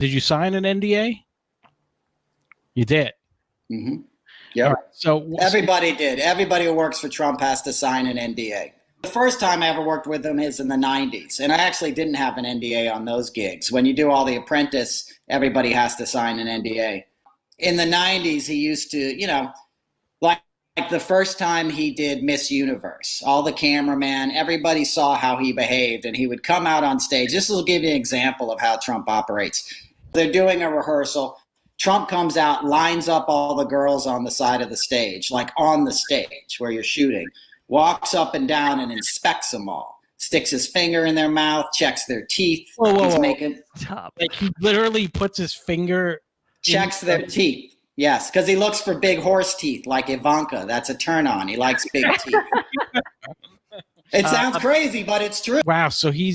Did you sign an NDA? You did. Mm-hmm. Yeah. Right, so everybody did. Everybody who works for Trump has to sign an NDA. The first time I ever worked with him is in the 90s, and I actually didn't have an NDA on those gigs. When you do all the Apprentice, everybody has to sign an NDA. In the 90s, he used to, like the first time he did Miss Universe, all the cameraman, everybody saw how he behaved, and he would come out on stage. This will give you an example of how Trump operates. They're doing a rehearsal. Trump comes out, lines up all the girls on the side of the stage, like on the stage where you're shooting, walks up and down and inspects them all, sticks his finger in their mouth, checks their teeth. He's making like he literally puts his finger, checks their teeth. Yes, because he looks for big horse teeth like Ivanka. That's a turn on. He likes big teeth. It sounds crazy, but it's true. Wow. So he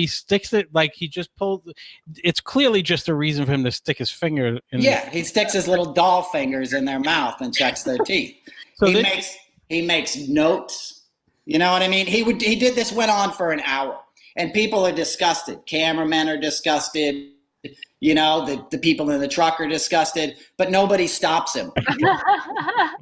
sticks it, like he just pulled. It's clearly just a reason for him to stick his finger in. Yeah, he sticks his little doll fingers in their mouth and checks their teeth. So he makes notes. You know what I mean? He did this, went on for an hour, and people are disgusted. Cameramen are disgusted. The people in the truck are disgusted, but nobody stops him.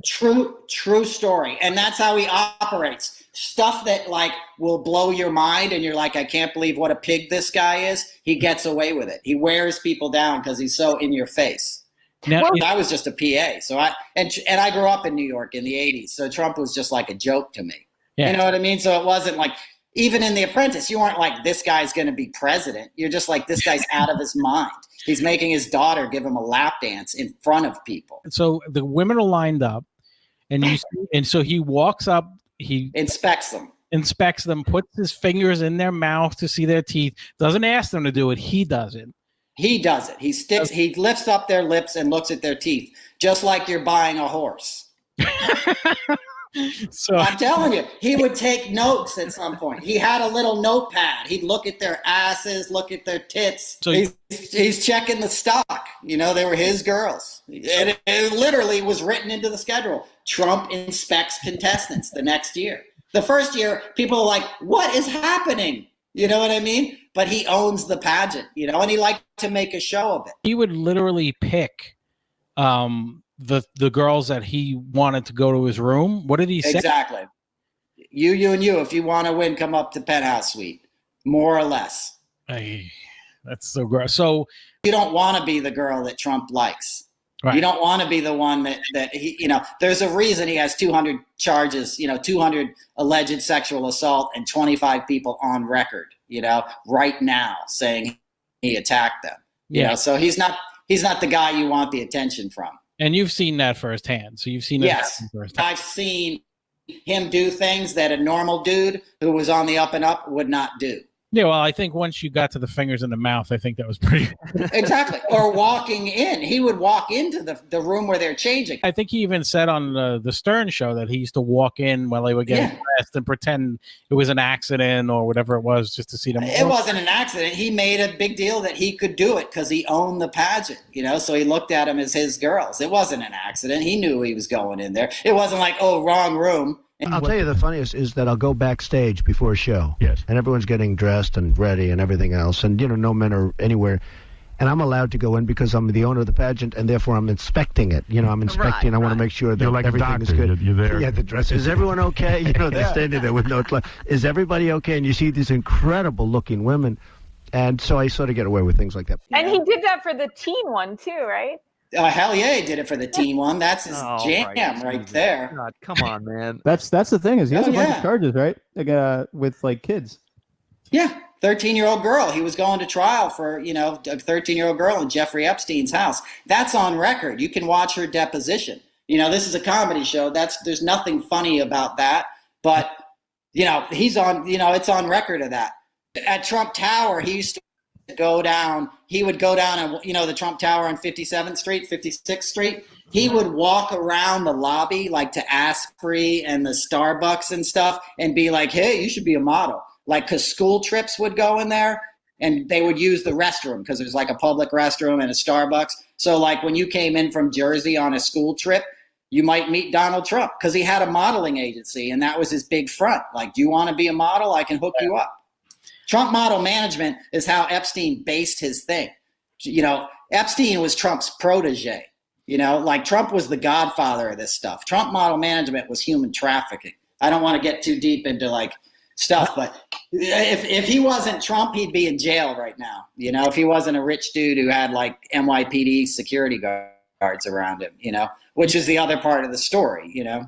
True story. And that's how he operates. Stuff that like will blow your mind and you're like, I can't believe what a pig this guy is. He gets away with it. He wears people down because he's so in your face. Now, I was just a PA. So I grew up in New York in the 80s. So Trump was just like a joke to me. Yeah. You know what I mean? So it wasn't like, even in The Apprentice, you weren't like, this guy's going to be president. You're just like, this guy's out of his mind. He's making his daughter give him a lap dance in front of people. So the women are lined up, and so he walks up, he inspects them, puts his fingers in their mouth to see their teeth, doesn't ask them to do it. He does it. He lifts up their lips and looks at their teeth, just like you're buying a horse. So I'm telling you, he would take notes at some point. He had a little notepad. He'd look at their asses, look at their tits. So he's checking the stock. They were his girls. And it literally was written into the schedule. Trump inspects contestants the next year. The first year, people are like, what is happening? You know what I mean? But he owns the pageant, and he liked to make a show of it. He would literally pick the girls that he wanted to go to his room. What did he say? Exactly. You and you. If you want to win, come up to Penthouse Suite. More or less. Hey, that's so gross. So you don't want to be the girl that Trump likes. Right. You don't want to be the one that he, there's a reason he has 200 charges, 200 alleged sexual assault and 25 people on record, right now saying he attacked them. So he's not the guy you want the attention from. And you've seen that firsthand. So you've seen yes, I've seen him do things that a normal dude who was on the up and up would not do. Yeah, well, I think once you got to the fingers in the mouth, I think that was pretty... Exactly. Or walking in. He would walk into the room where they're changing. I think he even said on the Stern show that he used to walk in while they were getting dressed and pretend it was an accident or whatever it was just to see them. It wasn't an accident. He made a big deal that he could do it because he owned the pageant, so he looked at them as his girls. It wasn't an accident. He knew he was going in there. It wasn't like, oh, wrong room. I'll tell you the funniest is that I'll go backstage before a show. Yes. And everyone's getting dressed and ready and everything else. And, no men are anywhere. And I'm allowed to go in because I'm the owner of the pageant and therefore I'm inspecting it. I'm inspecting. I want to make sure that like everything is good. You're there. Yeah, the dress. Is everyone okay? They're standing there with no clothes. Is everybody okay? And you see these incredible looking women. And so I sort of get away with things like that. And he did that for the teen one too, right? Hell yeah, he did it for the teen one. That's his jam right there. God, come on, man. That's the thing is he has a bunch of charges, right? With like kids. Yeah, 13-year-old girl. He was going to trial for a 13-year-old girl in Jeffrey Epstein's house. That's on record. You can watch her deposition. This is a comedy show. There's nothing funny about that. But he's on. It's on record of that. At Trump Tower, he used to go down. He would go down and the Trump Tower on 57th Street, 56th Street. He would walk around the lobby like to Asprey and the Starbucks and stuff and be like, hey, you should be a model. Like, because school trips would go in there and they would use the restroom because there's like a public restroom and a Starbucks. So like when you came in from Jersey on a school trip, you might meet Donald Trump because he had a modeling agency and that was his big front. Like, do you want to be a model? I can hook you up. Trump Model Management is how Epstein based his thing. you know, Epstein was Trump's protege. You know, like Trump was the godfather of this stuff. Trump model management was human trafficking. I don't want to get too deep into like stuff, but if he wasn't Trump, he'd be in jail right now. You know, if he wasn't a rich dude who had like NYPD security guards around him, you know, which is the other part of the story, you know.